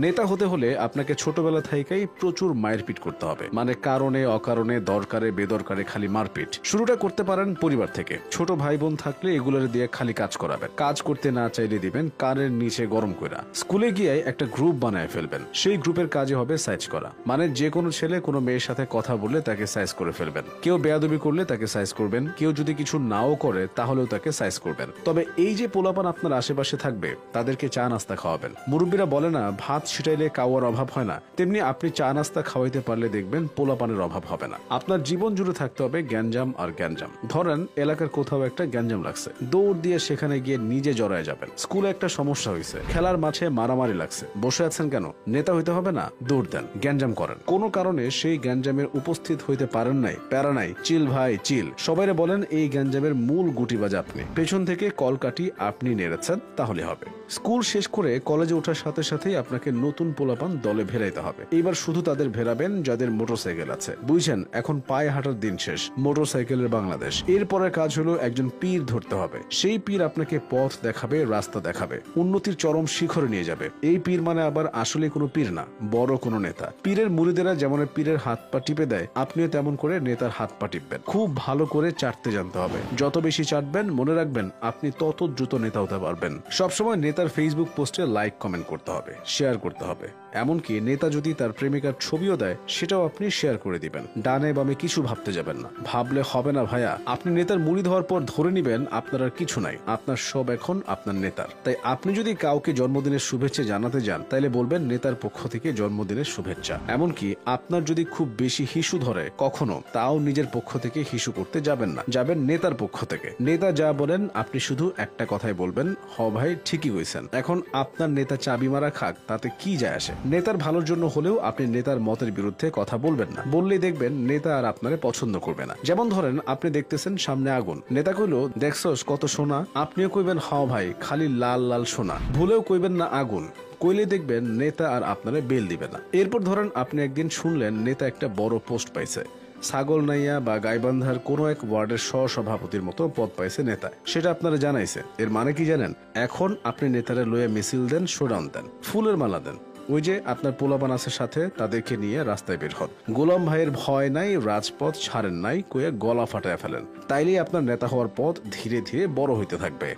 নেতা হতে হলে আপনাকে ছোটবেলা থেকেই প্রচুর মারপিট করতে হবে, মানে কারণে অকারণে দরকারে বেদরকারে খালি মারপিট। শুরুটা করতে পারেন পরিবার থেকে। ছোট ভাই বোন থাকলে এগুলোর দিয়ে খালি কাজ করাবেন, কাজ করতে না চাইলে দিবেন কানের নিচে গরম কইরা। স্কুলে গিয়ে একটা গ্রুপ বানায় ফেলবেন, সেই গ্রুপের কাজে হবে সাইজ করা, মানে যে কোনো ছেলে কোনো মেয়ের সাথে কথা বললে তাকে সাইজ করে ফেলবেন। কেউ বেয়াদবি করলে তাকে সাইজ করবেন, কেউ যদি কিছু নাও করে তাহলেও তাকে সাইজ করবেন। তবে এই যে পোলাপান আপনার আশেপাশে থাকবে তাদেরকে চা নাস্তা খাওয়াবেন। মুরব্বীরা বলে না ভাত ছিটাইলে কাওয়ার অভাব হয় না, তেমনি আপনি চা নাস্তা খাওয়াইতে পারলে দেখবেন পোলাপানের অভাব হবে না। আপনার জীবন জুড়ে থাকতে হবে গ্যাঞ্জাম আর গ্যাঞ্জাম। ধরেন এলাকার কোথাও একটা গ্যাঞ্জাম লাগছে, দৌড় দিয়ে সেখানে গিয়ে নিজে জড়ায় যাবেন। স্কুলে একটা সমস্যা হয়েছে, খেলার মাঠে মারামারি লাগছে, বসে আছেন কেন? নেতা হইতে হবে না? দৌড় দেন, গ্যাঞ্জাম করেন। কোনো কারণে সেই গ্যাঞ্জামের উপস্থিত হইতে পারেন নাই, প্যারা নাই, চিল ভাই চিল। সবাইরে বলেন এই গ্যাঞ্জামের মূল গুটিবাজ আপনি, পেছন থেকে কলকাঠি আপনি নেড়েছেন, তাহলে হবে। স্কুল শেষ করে কলেজে ওঠার সাথে সাথেই আপনাকে নতুন পোলাপান দলে ভেরাইতে হবে। এবার শুধু তাদের ভেরাবেন যাদের মোটরসাইকেল আছে। বুঝছেন, এখন পায়ে হাঁটার দিন শেষ, মোটরসাইকেলের বাংলাদেশ। এরপরের কাজ হলো একজন পীর ধরতে হবে। সেই পীর আপনাকে পথ দেখাবে, রাস্তা দেখাবে, উন্নতির চরম শিখরে নিয়ে যাবে। এই পীর মানে আবার আসলে কোনো পীর না, বড় কোনো নেতা। পীরের মুরিদেরা যেমন পীরের হাত পা টিপে দেয়, আপনিও তেমন করে নেতার হাত পা টিপবেন। খুব ভালো করে চাটতে জানতে হবে। যত বেশি চাটবেন মনে রাখবেন আপনি তত দ্রুত নেতা হতে পারবেন। সবসময় নেতার ফেসবুক পোস্টে লাইক কমেন্ট করতে হবে, শেয়ার করতে হবে। এমনকি নেতা যদি তার প্রেমিকার ছবিও দেয় সেটাও আপনি শেয়ার করে দিবেন। ডানে বামে কিছু ভাবতে যাবেন না, ভাবলে হবে না ভাইয়া। আপনি নেতার মুরিদ হওয়ার পর ধরে নিবেন আপনার আর কিছু নাই, আপনার সব এখন আপনার নেতার। তাই আপনি যদি কাউকে জন্মদিনের শুভেচ্ছা জানাতে যান তাহলে বলবেন নেতার পক্ষ থেকে জন্মদিনের শুভেচ্ছা। এমনকি আপনার যদি খুব বেশি হিসু ধরে কখনো, তাও নিজের পক্ষ থেকে হিসু করতে যাবেন না, যাবেন নেতার পক্ষ থেকে। নেতা যা বলেন আপনি শুধু একটা কথাই বলবেন, হ ভাই ঠিকই কইছেন। এখন আপনার নেতা চাবি মারা খাক, তাতে কি যায় আসে? নেতার ভালোর জন্য হলেও আপনি নেতার মতের বিরুদ্ধে কথা বলবেন না, বললেই দেখবেন নেতা আর আপনারে পছন্দ করবে না। যেমন ধরেন আপনি দেখতেছেন সামনে আগুন, নেতা কইলো দেখছস কত সোনা, আপনিও কইবেন হ ভাই খালি লাল লাল সোনা, ভুলেও কইবেন না আগুন। কইলে দেখবেন নেতা আর আপনারে বেল দিবে না। এরপর ধরেন আপনি একদিন শুনলেন নেতা একটা বড় পোস্ট পাইছে, ছাগলনাইয়া বা গাইবান্ধার কোনো এক ওয়ার্ডের সহসভাপতির মতো পদ পাইছে নেতা, সেটা আপনারা জানাইছে। এর মানে কি জানেন? এখন আপনি নেতারে লইয়া মিছিল দেন, শোডাউন দেন, ফুলের মালা দেন। ওই যে আপনার পোলাপান আছে সাথে, তাদেরকে নিয়ে রাস্তায় বের হন। গোলাম ভাইয়ের ভয় নাই, রাজপথ ছাড়েন নাই কয়ে গলা ফাটায় ফেলেন। তাইলেই আপনার নেতা হওয়ার পথ ধীরে ধীরে বড় হইতে থাকবে।